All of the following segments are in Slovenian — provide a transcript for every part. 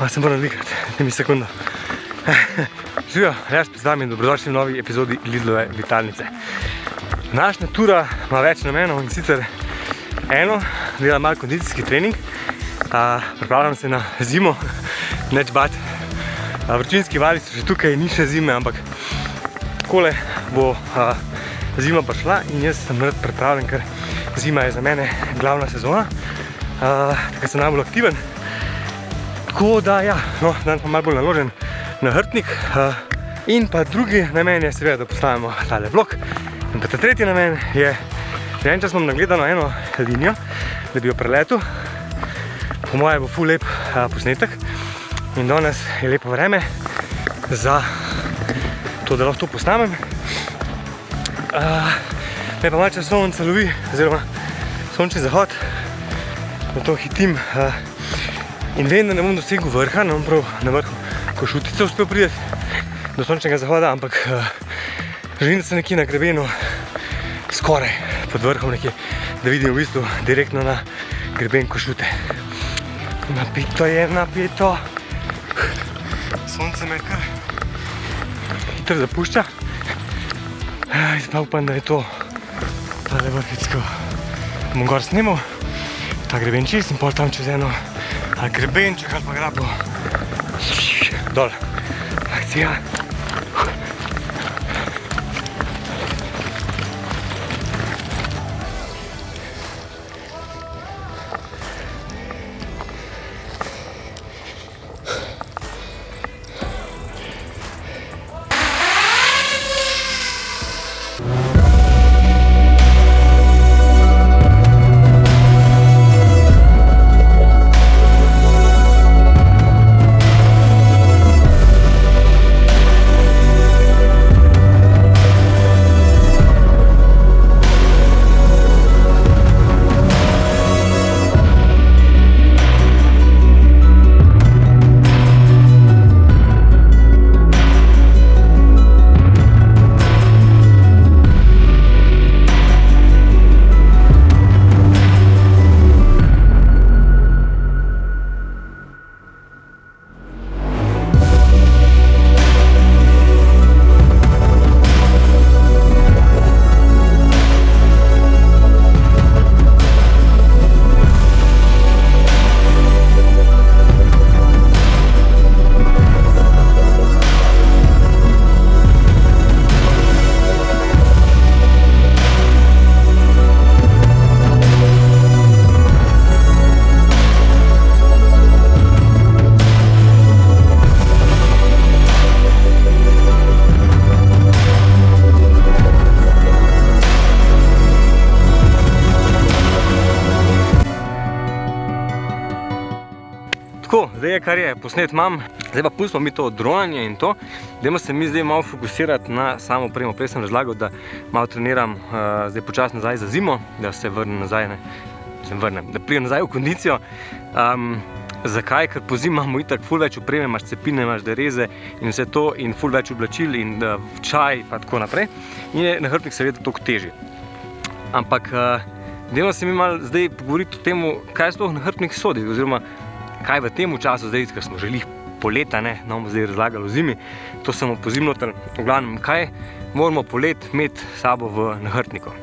Sem moral dihati, ne mi sekundo. Živijo, jaz z vami in dobrodošli v novi epizodi Lidlove Vitalnice. Današnja tura ima več namenov in sicer eno, delam malo kondicijski trening. Pripravljam se na zimo, neč bat. Vročinski vali so že tukaj, ni še zime, ampak takole bo zima prišla in jaz sem rad pripravljen, ker zima je za mene glavna sezona. Takrat sem najbolj aktiven. Tako da ja, no, danes pa malo bolj naložen na hrbtnik. In pa drugi namen je seveda, da postavimo tale vlog. In pa ta tretji namen je, že en čas imam nagledano eno linijo, da bi jo preletel. Po moje bo ful lep posnetek. In danes je lepo vreme za to, da lahko to posnamem. Me pa malo čas sonce lovi, oziroma sončni zahod. Na to hitim. In vem, da ne bom dosegel vrha, ne bom prav na vrhu Košutice uspel priti do sončnega zahoda, ampak želim, da sem nekje na grebenu, skoraj pod vrhom nekje, da vidim v bistvu direktno na greben Košute. Napito je, napito. Sonce me kar hitro zapušča. Zdaj pa upam, da je to tale vrhicko bom gor snimal, ta greben čist in pol tam čez eno grebenček ali pa grabo dol. Akcija. Tako, zdaj je kar je, posnet imam, zdaj pa pustimo mi to dronanje in to. Dajmo se mi zdaj malo fokusirati na samo opremo. Prej sem razlagal, da malo treniram zdaj počas nazaj za zimo, da se vrnem nazaj, da pridem nazaj v kondicijo. Zakaj? Ker po zimi imamo itak ful več opreme, imaš cepine, imaš dereze in vse to in ful več oblačil in čaj pa tako naprej. In je nahrbtnik seveda toliko težji. Ampak dajmo se mi malo zdaj pogovoriti o tem, kaj sploh nahrbtnik sodi, oziroma kaj v tem času, zdaj, ker smo želi poleta, ne bomo zdaj razlagali o zimi, to samo po zimnoter, v glavnem, kaj moramo polet imeti sabo v nahrbtniku.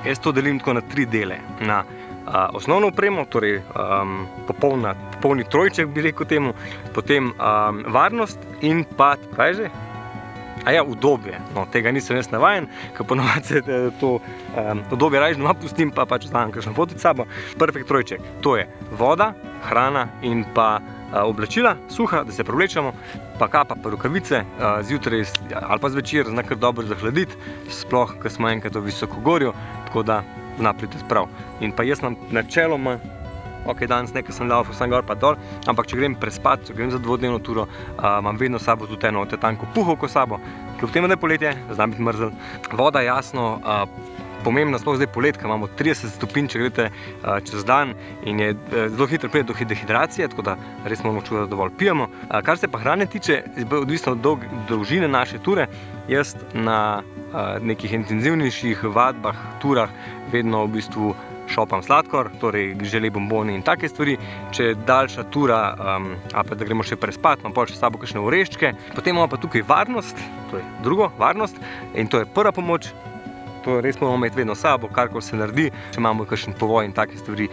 Jaz to delim tako na 3 dele. Na osnovno opremo, torej popolni trojček bi rekel temu, potem varnost in pa, kaj že? Udobje. No, tega nisem jaz navajen, ker ponovadi se to udobje raje doma pustim, pa pač znam kakšno fotit sabo. Perfekt trojček, to je voda, hrana in pa oblačila, suha, da se prevlečemo, pa kapa, pa rokavice, zjutraj ali pa zvečer zna kar dobro zahladiti, sploh, ker smo enkrat v visokogorju, tako da zna priti prav. In pa jaz imam načeloma, ok, danes nekaj sem laufal, sem gor pa dol, ampak če grem prespat, če grem za dvodnevno turo, imam vedno sabo tudi eno tanko puhovko sabo, kljub temu, da je poletje, zna biti mrzel. Voda, jasno, pomembna sploh zdaj polet, ker imamo 30 stopinj, če greste čez dan in je zelo hitro pride do dehidracije, tako da res moramo čuvati, da dovolj pijemo. Kar se pa hrane tiče, je odvisno od dolžine naše ture. Jaz na nekih intenzivnejših vadbah, turah vedno v bistvu šopam sladkor, torej žele, bomboni in take stvari. Če je daljša tura, ali pa da gremo še prespat, imam pol še s sabo kakšne oreščke. Potem imamo pa tukaj varnost, to je drugo, varnost, in to je prva pomoč. To res moramo imeti vedno s sabo, karkoli se naredi, če imamo kakšen povoj in take stvari,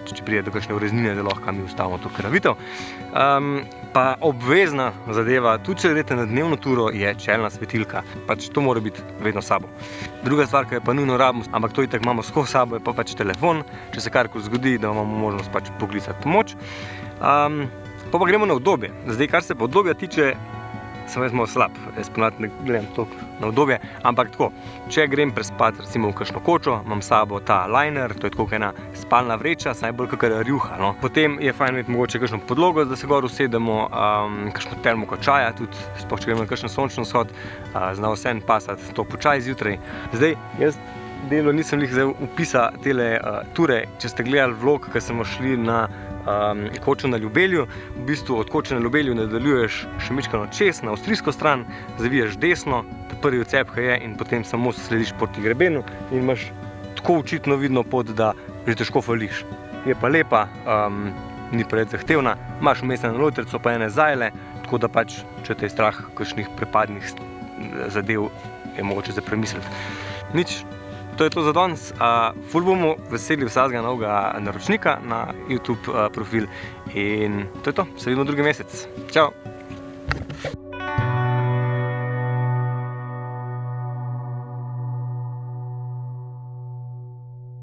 če pride do kakšne ureznine, da lahko mi ustavimo to krvavitev. Pa obvezna zadeva, tudi če greste na dnevno turo, je čelna svetilka. Pač to mora biti vedno s sabo. Druga stvar, ki je pa nujno rabimo, ampak to itak imamo skozi s sabo, je pa pač telefon, če se karkoli zgodi, da imamo možnost pač poklicati pomoč. Pa gremo na udobje. Zdaj, kar se pa udobja tiče, sem jaz malo slab, jaz ponavadi ne gledam toliko na udobje, ampak tako, če grem prespat recimo v kakšno kočo, imam s sabo ta liner, to je tako ena spalna vreča, saj bolj kakor rjuha, no. Potem je fajn imeti mogoče kakšno podlogo, da se gor usedemo, kakšno termoko čaja, tudi sploh če gremo na kakšen sončen vzhod, zna vseeno pasati to po čaj zjutraj. Zdaj, jaz delo nisem zdaj upisa tele ture, če ste gledali vlog, ko smo šli na kočo na Ljubelju, v bistvu od koče na Ljubelju nadaljuješ še mičkano čez, na avstrijsko stran, zaviješ desno, prvi odcep je in potem samo slediš proti grebenu in imaš tako očitno vidno pot, da že težko fališ. Je pa lepa, ni preveč zahtevna, imaš vmes eno lojtrico pa ene zajle, tako da pač, če te je strah kakšnih prepadnih zadev, je mogoče za premisliti. Nič. To je to za danes. Ful bomo veseli vsakega novega naročnika na YouTube profil in to je to. Se vidimo drugi mesec. Čau!